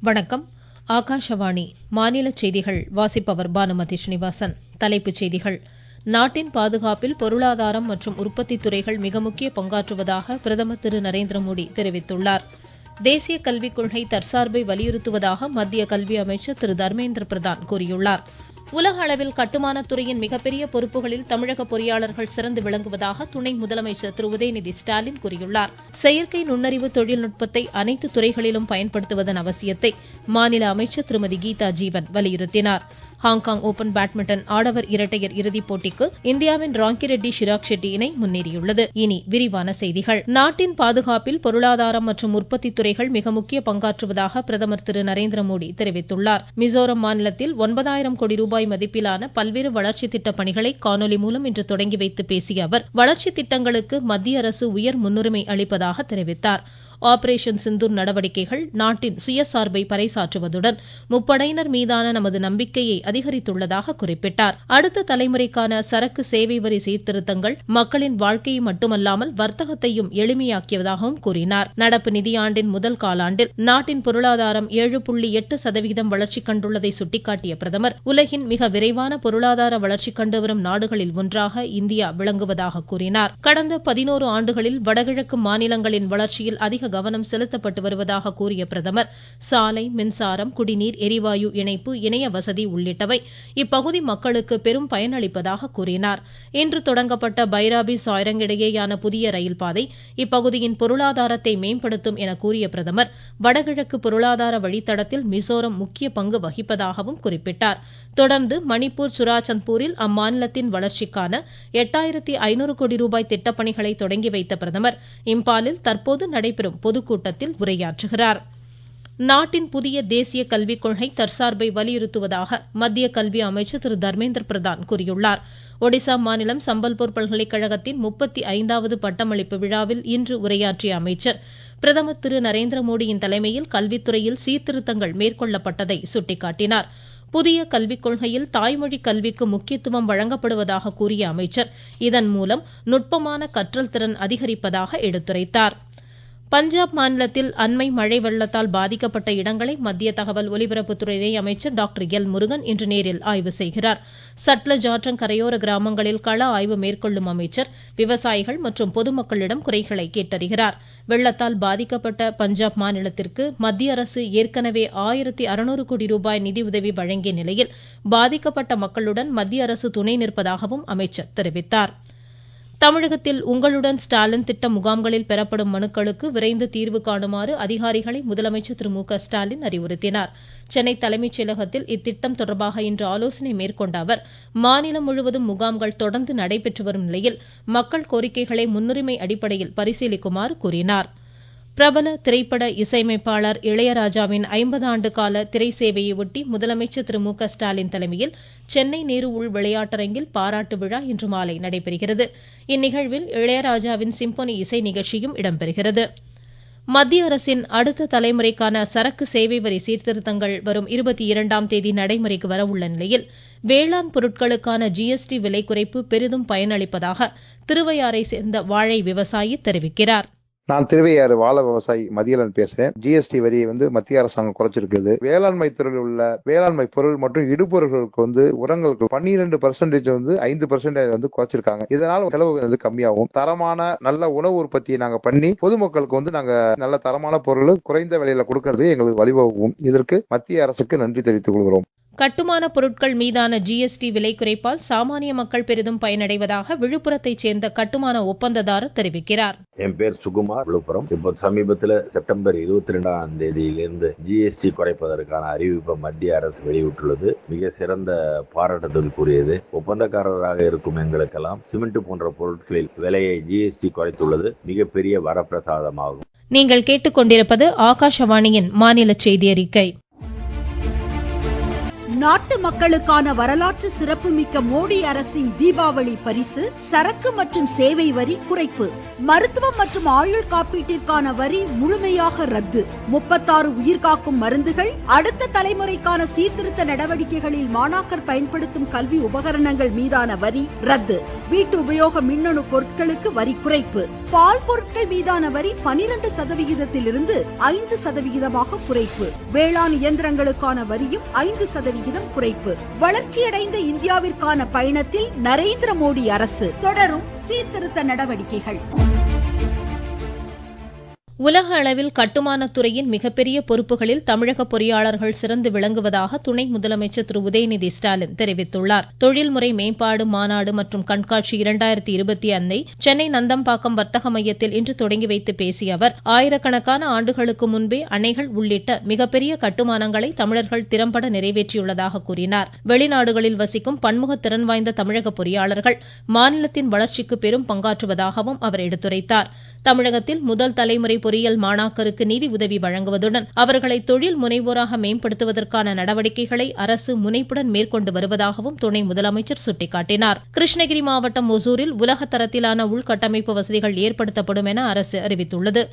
வணக்கம். ஆகாஷவாணி மாநில செய்திகள் வாசிப்பவர் பானுமதி ஸ்ரீனிவாசன். தலைப்புச் செய்திகள். நாட்டின் பாதுகாப்பில் பொருளாதாரம் மற்றும் உற்பத்தி துறைகள் மிக முக்கிய பங்காற்றுவதாக பிரதமர் திரு நரேந்திர மோடி தெரிவித்துள்ளார். தேசிய கல்விக் கொள்கை தற்சார்பை வலியுறுத்துவதாக மத்திய கல்வி அமைச்சர் திரு தர்மேந்திர பிரதான் கூறியுள்ளார். உலக அளவில் கட்டுமானத் துறையின் மிகப்பெரிய பொறுப்புகளில் தமிழக பொறியாளர்கள் சிறந்து விளங்குவதாக துணை முதலமைச்சர் திரு உதயநிதி ஸ்டாலின் கூறியுள்ளார். செயற்கை நுண்ணறிவு தொழில்நுட்பத்தை அனைத்து துறைகளிலும் பயன்படுத்துவதன் அவசியத்தை மாநில அமைச்சர் திருமதி கீதா ஜீவன் வலியுறுத்தினார். ஹாங்காங் ஓபன் பேட்மிண்டன் ஆடவர் இரட்டையர் இறுதிப் போட்டிக்கு இந்தியாவின் ராங்கி ரெட்டி ஷிராக் ஷெட்டி இணை முன்னேறியுள்ளது. இனி விரிவான செய்திகள். நாட்டின் பாதுகாப்பில் பொருளாதாரம் மற்றும் உற்பத்தி துறைகள் மிக முக்கிய பங்காற்றுவதாக பிரதமர் திரு நரேந்திர மோடி தெரிவித்துள்ளார். மிசோரம் மாநிலத்தில் 9,000 கோடி ரூபாய் மதிப்பிலான பல்வேறு வளர்ச்சி திட்டப் பணிகளை காணொலி மூலம் இன்று தொடங்கி வைத்து பேசிய அவர், வளர்ச்சி திட்டங்களுக்கு மத்திய அரசு உயர் முன்னுரிமை அளிப்பதாக தெரிவித்தார். ஆபரேஷன் சிந்தூர் நடவடிக்கைகள் நாட்டின் சுயசார்பை பறைசாற்றுவதுடன் முப்படையினர் மீதான நமது நம்பிக்கையை அதிகரித்துள்ளதாக குறிப்பிட்டார். அடுத்த தலைமுறைக்கான சரக்கு சேவை வரி சீர்திருத்தங்கள் மக்களின் வாழ்க்கையை மட்டுமல்லாமல் வர்த்தகத்தையும் எளிமையாக்கியதாகவும் கூறினார். நடப்பு நிதியாண்டின் முதல் காலாண்டில் நாட்டின் பொருளாதாரம் 7.8% வளர்ச்சி கண்டுள்ளதை சுட்டிக்காட்டிய பிரதமர், உலகின் மிக விரைவான பொருளாதார வளர்ச்சி கண்டு வரும் நாடுகளில் ஒன்றாக இந்தியா விளங்குவதாக கூறினார். கடந்த 11 ஆண்டுகளில் வடகிழக்கு மாநிலங்களின் வளர்ச்சியில் அதிக கவனம் செலுத்தப்பட்டு வருவதாக கூறிய பிரதமர், சாலை, மின்சாரம், குடிநீர், எரிவாயு இணைப்பு, இணைய வசதி உள்ளிட்டவை இப்பகுதி மக்களுக்கு பெரும் பயனளிப்பதாக கூறினார். இன்று தொடங்கப்பட்ட பைராபி சாய்ரங் இடையேயான புதிய ரயில் பாதை இப்பகுதியின் பொருளாதாரத்தை மேம்படுத்தும் என கூறிய பிரதமர், வடகிழக்கு பொருளாதார வழித்தடத்தில் மிசோரம் முக்கிய பங்கு வகிப்பதாகவும் குறிப்பிட்டார். தொடர்ந்து மணிப்பூர் சுராச்சந்த்பூரில் அம்மாநிலத்தின் வளர்ச்சிக்கான 8,500 கோடி ரூபாய் திட்டப்பணிகளை தொடங்கி வைத்த பிரதமர், இம்பாலில் தற்போது நடைபெறும் பொதுக்கூட்டத்தில் உரையாற்றுகிறார். நாட்டின் புதிய தேசிய கல்விக் கொள்கை தற்சார்பை வலியுறுத்துவதாக மத்திய கல்வி அமைச்சர் திரு தர்மேந்திர பிரதான் கூறியுள்ளார். ஒடிசா மாநிலம் சம்பல்பூர் பல்கலைக்கழகத்தின் 35வது பட்டமளிப்பு விழாவில் இன்று உரையாற்றிய அமைச்சர், பிரதமர் திரு நரேந்திர மோடியின் தலைமையில் கல்வித்துறையில் சீர்திருத்தங்கள் மேற்கொள்ளப்பட்டதை சுட்டிக்காட்டினார். புதிய கல்விக் கொள்கையில் தாய்மொழி கல்விக்கு முக்கியத்துவம் வழங்கப்படுவதாக கூறிய அமைச்சர், இதன் மூலம் நுட்பமான கற்றல் திறன் அதிகரிப்பதாக எடுத்துரைத்தார். பஞ்சாப் மாநிலத்தில் அண்மை மழை வெள்ளத்தால் பாதிக்கப்பட்ட இடங்களை மத்திய தகவல் ஒலிபரப்புத்துறை இணை அமைச்சர் டாக்டர் எல் முருகன் இன்று நேரில் ஆய்வு செய்கிறார். சட்லஜ் ஆற்றங் கரையோர கிராமங்களில் கள ஆய்வு மேற்கொள்ளும் அமைச்சர் விவசாயிகள் மற்றும் பொதுமக்களிடம் குறைகளை கேட்டறிகிறார். வெள்ளத்தால் பாதிக்கப்பட்ட பஞ்சாப் மாநிலத்திற்கு மத்திய அரசு ஏற்கனவே 1,600 கோடி ரூபாய் நிதியுதவி வழங்கிய நிலையில் பாதிக்கப்பட்ட மக்களுடன் மத்திய அரசு துணை நிற்பதாகவும் அமைச்சர் தெரிவித்தார். தமிழகத்தில் உங்களுடன் ஸ்டாலின் திட்ட முகாம்களில் பெறப்படும் மனுக்களுக்கு விரைந்து தீர்வு காணுமாறு அதிகாரிகளை முதலமைச்சர் திரு மு.க. ஸ்டாலின் அறிவுறுத்தினார். சென்னை தலைமைச் செயலகத்தில் இத்திட்டம் தொடர்பாக இன்று ஆலோசனை மேற்கொண்ட அவர், மாநிலம் முழுவதும் முகாம்கள் தொடர்ந்து நடைபெற்று வரும் நிலையில் மக்கள் கோரிக்கைகளை முன்னுரிமை அடிப்படையில் பரிசீலிக்குமாறு கூறினார். பிரபல திரைப்பட இசையமைப்பாளர் இளையராஜாவின் 50 ஆண்டு கால திரை சேவையை ஒட்டி முதலமைச்சர் திரு மு.க. ஸ்டாலின் தலைமையில் சென்னை நேரு உள் விளையாட்டரங்கில் பாராட்டு விழா இன்று மாலை நடைபெறுகிறது. இந்நிகழ்வில் இளையராஜாவின் சிம்பொனி இசை நிகழ்ச்சியும் இடம்பெறுகிறது. மத்திய அரசின் அடுத்த தலைமுறைக்கான சரக்கு சேவை வரி சீர்திருத்தங்கள் வரும் 22ஆம் தேதி நடைமுறைக்கு வரவுள்ள நிலையில் வேளாண் பொருட்களுக்கான GST விலை குறைப்பு பெரிதும் பயனளிப்பதாக திருவையாறை சேர்ந்த வாழை விவசாயி தெரிவிக்கிறார். நான் திருவையாறு வாழை விவசாயி மதியலன் பேசுறேன். GST வரியை மத்திய அரசாங்கம் குறைச்சிருக்குது. வேளாண்மை துறையில் உள்ள வேளாண்மை பொருள் மற்றும் இடுபொருள்களுக்கு உரங்களுக்கு 12% 5% குறைச்சிருக்காங்க. இதனால செலவு கம்மியாகும். தரமான நல்ல உணவு உற்பத்தியை நாங்க பண்ணி பொதுமக்களுக்கு நாங்க நல்ல தரமான பொருள் குறைந்த விலையில கொடுக்கறது எங்களுக்கு வழிவகுக்கும். இதற்கு மத்திய அரசுக்கு நன்றி தெரிவித்துக் கொள்கிறோம். கட்டுமான பொருட்கள் மீதான GST விலை குறைப்பால் சாமானிய மக்கள் பெரிதும் பயனடைவதாக விழுப்புரத்தைச் சேர்ந்த கட்டுமான ஒப்பந்ததாரர் தெரிவிக்கிறார். என் பேர் சுகுமார், விழுப்புரம். இப்போ சமீபத்தில் செப்டம்பர் 22ஆம் தேதியிலிருந்து GST குறைப்பதற்கான அறிவிப்பை மத்திய அரசு வெளியிட்டுள்ளது. மிக சிறந்த பாராட்டுதலுக்குரியது. ஒப்பந்தக்காரராக இருக்கும் எங்களுக்கெல்லாம் சிமெண்ட் போன்ற பொருட்களில் விலையை GST குறைத்துள்ளது மிகப்பெரிய வரப்பிரசாதமாகும். நீங்கள் கேட்டுக்கொண்டிருப்பது ஆகாஷவாணியின் மாநில செய்தி அறிக்கை. நாட்டு மக்களுக்கான வரலாற்று சிறப்புமிக்க மோடி அரசின் தீபாவளி பரிசு சரக்கு மற்றும் சேவை வரி குறைப்பு. மருத்துவம் மற்றும் ஆயுள் காப்பீட்டிற்கான வரி முழுமையாக ரத்து. 36 உயிர்காக்கும் மருந்துகள், அடுத்த தலைமுறைக்கான சீர்திருத்த நடவடிக்கைகளில் மாணாக்கர் பயன்படுத்தும் கல்வி உபகரணங்கள் மீதான வரி ரத்து. வீட்டு உபயோக மின்னணு பொருட்களுக்கு வரி குறைப்பு. பால் பொருட்கள் மீதான வரி 12% 5% குறைப்பு. வேளாண் இயந்திரங்களுக்கான வரியும் 5% குறைப்பு. வளர்ச்சியடைந்த இந்தியாவிற்கான பயணத்தில் நரேந்திர மோடி அரசு. தொடரும் சீர்திருத்த நடவடிக்கைகள். உலக அளவில் கட்டுமானத் துறையின் மிகப்பெரிய பொறுப்புகளில் தமிழக பொறியாளர்கள் சிறந்து விளங்குவதாக துணை முதலமைச்சர் திரு உதயநிதி ஸ்டாலின் தெரிவித்துள்ளார். தொழில்முறை மேம்பாடு மாநாடு மற்றும் கண்காட்சி 2025 சென்னை நந்தம்பாக்கம் வர்த்தக மையத்தில் இன்று தொடங்கி வைத்து பேசிய அவர், ஆயிரக்கணக்கான ஆண்டுகளுக்கு முன்பே அணைகள் உள்ளிட்ட மிகப்பெரிய கட்டுமானங்களை தமிழர்கள் திறம்பட நிறைவேற்றியுள்ளதாக கூறினார். வெளிநாடுகளில் வசிக்கும் பன்முக திறன் வாய்ந்த தமிழக பொறியாளர்கள் மாநிலத்தின் வளர்ச்சிக்கு பெரும் பங்காற்றுவதாகவும் அவர் எடுத்துரைத்தார். தமிழகத்தில் முதல் தலைமுறை பொறியியல் மாணாக்கருக்கு நிதி உதவி வழங்குவதுடன் அவர்களை தொழில் முனைவோராக மேம்படுத்துவதற்கான நடவடிக்கைகளை அரசு முனைப்புடன் மேற்கொண்டு வருவதாகவும் துணை முதலமைச்சர் சுட்டிக்காட்டினார். கிருஷ்ணகிரி மாவட்டம் ஒசூரில் உலக தரத்திலான உள்கட்டமைப்பு வசதிகள் ஏற்படுத்தப்படும் என அரசு அறிவித்துள்ளது.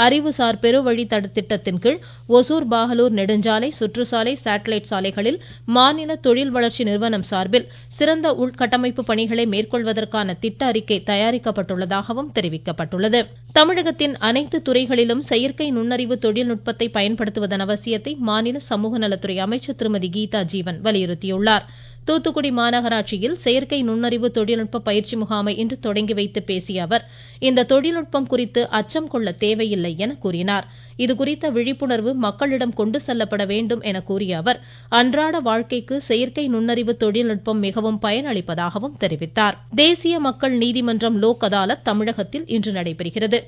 அறிவுசார் பெருவழி திட்டத்தின் கீழ் ஒசூர் பாகலூர் நெடுஞ்சாலை, சுற்றுச்சாலை, சேட்டலைட் சாலைகளில் மாநில தொழில் வளர்ச்சி நிறுவனம் சார்பில் சிறந்த உள்கட்டமைப்பு பணிகளை மேற்கொள்வதற்கான திட்ட அறிக்கை தயாரிக்கப்பட்டுள்ளதாகவும் தெரிவிக்கப்பட்டுள்ளது. தமிழகத்தின் அனைத்து துறைகளிலும் செயற்கை நுண்ணறிவு தொழில்நுட்பத்தை பயன்படுத்துவதன் அவசியத்தை மாநில சமூக நலத்துறை அமைச்சர் திருமதி கீதா ஜீவன் வலியுறுத்தியுள்ளார். தூத்துக்குடி மாநகராட்சியில் செயற்கை நுண்ணறிவு தொழில்நுட்ப பயிற்சி முகாமை இன்று தொடங்கி வைத்து பேசிய அவர், இந்த தொழில்நுட்பம் குறித்து அச்சம் கொள்ள தேவையில்லை என கூறினார். இதுகுறித்த விழிப்புணர்வு மக்களிடம் கொண்டு செல்லப்பட வேண்டும் என கூறிய அவர், அன்றாட வாழ்க்கைக்கு செயற்கை நுண்ணறிவு தொழில்நுட்பம் மிகவும் பயனளிப்பதாகவும் தெரிவித்தார். தேசிய மக்கள் நீதிமன்றம் லோக் அதாலத் தமிழகத்தில் இன்று நடைபெறுகிறது.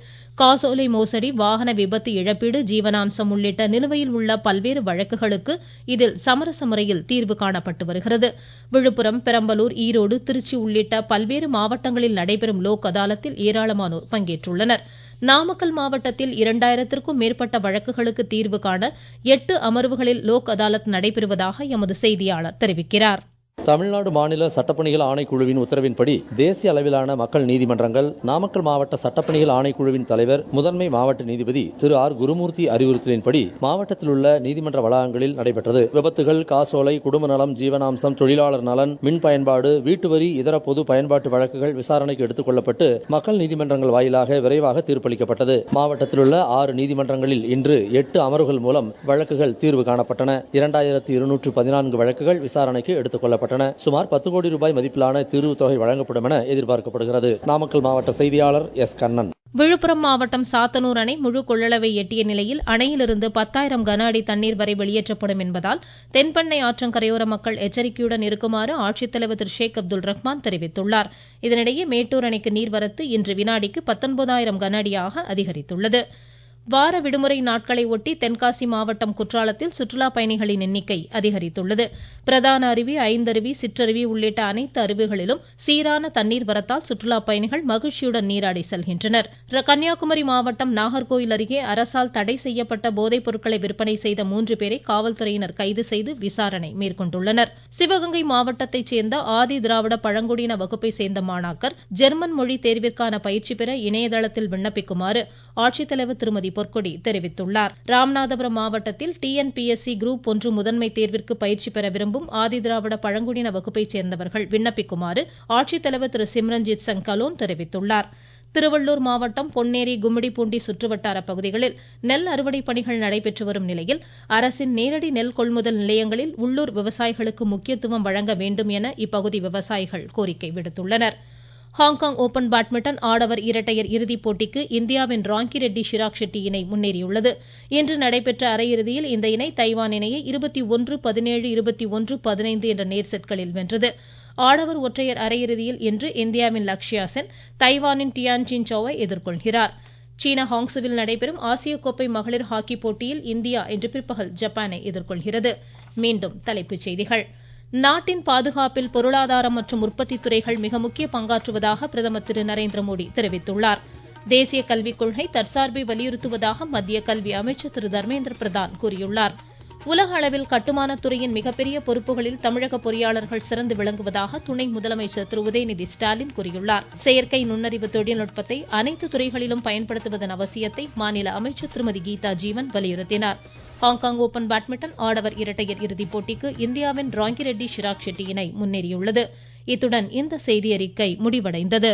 காசோலை மோசடி, வாகன விபத்து இழப்பீடு, ஜீவனாம்சம் உள்ளிட்ட நிலுவையில் உள்ள பல்வேறு வழக்குகளுக்கு இதில் சமரச முறையில் தீர்வு காணப்பட்டு வருகிறது. விழுப்புரம், பெரம்பலூர், ஈரோடு, திருச்சி உள்ளிட்ட பல்வேறு மாவட்டங்களில் நடைபெறும் லோக் அதாலத்தில் ஏராளமானோர் பங்கேற்றுள்ளனர். நாமக்கல் மாவட்டத்தில் 2000க்கும் மேற்பட்ட வழக்குகளுக்கு தீர்வு காண 8 அமர்வுகளில் லோக் அதாலத் நடைபெறுவதாக எமது செய்தியாளர் தெரிவிக்கிறார். தமிழ்நாடு மாநில சட்டப்பணிகள் ஆணைக்குழுவின் உத்தரவின்படி தேசிய அளவிலான மக்கள் நீதிமன்றங்கள் நாமக்கல் மாவட்ட சட்டப்பணிகள் ஆணைக்குழுவின் தலைவர் முதன்மை மாவட்ட நீதிபதி திரு ஆர் குருமூர்த்தி அறிவுறுத்தலின்படி மாவட்டத்தில் உள்ள நீதிமன்ற வளாகங்களில் நடைபெற்றது. விபத்துகள், காசோலை, குடும்ப நலம், ஜீவனாம்சம், தொழிலாளர் நலன், மின் பயன்பாடு, வீட்டு வரி, இதர பொது பயன்பாட்டு வழக்குகள் விசாரணைக்கு எடுத்துக் கொள்ளப்பட்டு மக்கள் நீதிமன்றங்கள் வாயிலாக விரைவாக தீர்ப்பளிக்கப்பட்டது. மாவட்டத்தில் உள்ள 6 நீதிமன்றங்களில் இன்று 8 அமர்வுகள் மூலம் வழக்குகள் தீர்வு காணப்பட்டன. 2214 வழக்குகள் விசாரணைக்கு எடுத்துக் கொள்ளப்பட்டன. சுமார் 10 கோடி ரூபாய் மதிப்பிலான தீர்வு தொகை வழங்கப்படும் என எதிர்பார்க்கப்படுகிறது. நாமக்கல் மாவட்ட செய்தியாளர் எஸ் கண்ணன். விழுப்புரம் மாவட்டம் சாத்தனூர் அணை முழு கொள்ளளவை எட்டிய நிலையில் அணையிலிருந்து 10,000 கன அடி தண்ணீர் வரை வெளியேற்றப்படும் என்பதால் தென்பெண்ணை ஆற்றங்கரையோர மக்கள் எச்சரிக்கையுடன் இருக்குமாறு ஆட்சித்தலைவர் திரு ஷேக் அப்துல் ரஹ்மான் தெரிவித்துள்ளார். இதனிடையே மேட்டூர் அணைக்கு நீர்வரத்து இன்று வினாடிக்கு 19,000 கன அடியாக அதிகரித்துள்ளது. வார விடுமுறை நாட்களை ஒட்டி தென்காசி மாவட்டம் குற்றாலத்தில் சுற்றுலா பயணிகளின் எண்ணிக்கை அதிகரித்துள்ளது. பிரதான அருவி, ஐந்தருவி, சிற்றருவி உள்ளிட்ட அனைத்து அருவிகளிலும் சீரான தண்ணீர் வரத்தால் சுற்றுலா பயணிகள் மகிழ்ச்சியுடன் நீராடி செல்கின்றனர். கன்னியாகுமரி மாவட்டம் நாகர்கோவில் அருகே அரசால் தடை செய்யப்பட்ட போதைப் பொருட்களை விற்பனை செய்த 3 பேரை காவல்துறையினர் கைது செய்து விசாரணை மேற்கொண்டுள்ளனர். சிவகங்கை மாவட்டத்தைச் சேர்ந்த ஆதி திராவிட பழங்குடியின வகுப்பை சேர்ந்த மாணாக்கர் ஜெர்மன் மொழி தேர்விற்கான பயிற்சி பெற இணையதளத்தில் விண்ணப்பிக்குமாறு ஆட்சித்தலைவர் திருமதி பொற்கொடி தெரிவித்துள்ளார். ராமநாதபுரம் மாவட்டத்தில் டிஎன்பிஎஸ்சி குரூப் 1 முதன்மை தேர்விற்கு பயிற்சி பெற விரும்பும் ஆதிதிராவிட பழங்குடியின வகுப்பைச் சேர்ந்தவர்கள் விண்ணப்பிக்குமாறு ஆட்சித்தலைவர் திரு சிம்ரன்ஜித் சிங் கலோன் தெரிவித்துள்ளார். திருவள்ளூர் மாவட்டம் பொன்னேரி, கும்மிடிப்பூண்டி சுற்றுவட்டார பகுதிகளில் நெல் அறுவடை பணிகள் நடைபெற்று வரும் நிலையில் அரசின் நேரடி நெல் கொள்முதல் நிலையங்களில் உள்ளூர் விவசாயிகளுக்கு முக்கியத்துவம் வழங்க வேண்டும் என இப்பகுதி விவசாயிகள் கோரிக்கை விடுத்துள்ளனர். ஹாங்காங் ஓபன் பேட்மிண்டன் ஆடவர் இரட்டையர் இறுதிப் போட்டிக்கு இந்தியாவின் ராங்கி ரெட்டி ஷிராக் ஷெட்டி இணை முன்னேறியுள்ளது. இன்று நடைபெற்ற அரையிறுதியில் இந்த இணை தைவான் இணையை 21-17, 21-15 என்ற நேர் செட்களில் வென்றது. ஆடவர் ஒற்றையர் அரையிறுதியில் இன்று இந்தியாவின் லக்ஷ்யா சென் தைவானின் டியான்ஜின் சோவை எதிர்கொள்கிறார். சீனா ஹாங்ஸுவில் நடைபெறும் ஆசிய கோப்பை மகளிர் ஹாக்கி போட்டியில் இந்தியா இன்று பிற்பகல் ஜப்பானை எதிர்கொள்கிறது. மீண்டும் தலைப்புச் செய்திகள். நாட்டின் பாதுகாப்பில் பொருளாதாரம் மற்றும் உற்பத்தி துறைகள் மிக முக்கிய பங்காற்றுவதாக பிரதமர் திரு நரேந்திர மோடி தெரிவித்துள்ளார். தேசிய கல்விக் கொள்கை தற்சார்பை வலியுறுத்துவதாக மத்திய கல்வி அமைச்சர் திரு தர்மேந்திர பிரதான் கூறியுள்ளார். உலக அளவில் கட்டுமானத் துறையின் மிகப்பெரிய பொறுப்புகளில் தமிழக பொறியாளர்கள் சிறந்து விளங்குவதாக துணை முதலமைச்சர் திரு உதயநிதி ஸ்டாலின் கூறியுள்ளார். செயற்கை நுண்ணறிவு தொழில்நுட்பத்தை அனைத்து துறைகளிலும் பயன்படுத்துவதன் அவசியத்தை மாநில அமைச்சர் திருமதி கீதா ஜீவன் வலியுறுத்தினார். ஹாங்காங் ஓபன் பேட்மிண்டன் ஆடவர் இரட்டையர் இறுதிப் போட்டிக்கு இந்தியாவின் ராங்கி ரெட்டி ஷிராக் ஷெட்டி இணை முன்னேறியுள்ளது. இத்துடன் இந்த செய்தியறிக்கை முடிவடைந்தது.